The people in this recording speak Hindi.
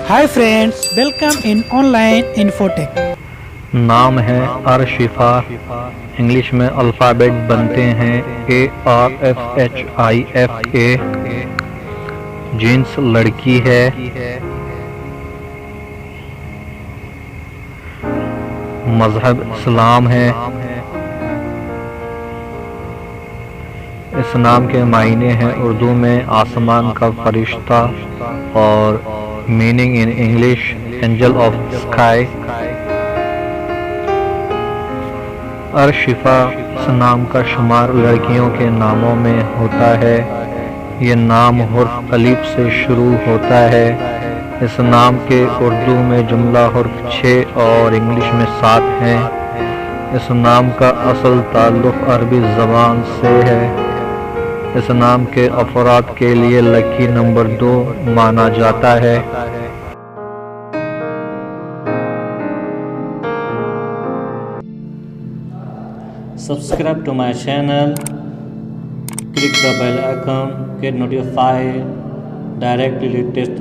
Hi friends, welcome in online Infotech. नाम है अर्शिफा। इंग्लिश में अल्फ़ाबेट बनते हैं ARFHIFA। जीन्स लड़की है। मज़हब इस्लाम है। इस नाम के मायने हैं उर्दू में आसमान का फरिश्ता और meaning in English angel of sky. Arshifa इस नाम का शुमार लड़कियों के नामों में होता है। ये नाम हुर्फ अलिफ से शुरू होता है। इस नाम के उर्दू में जुमला हुर्फ 6 और इंग्लिश में 7 हैं। इस नाम का असल ताल्लुक़ अरबी ज़बान से है। इस नाम के अफराद के लिए लकी नंबर 2 माना जाता है। Subscribe to my channel, click the bell icon, get notified directly latest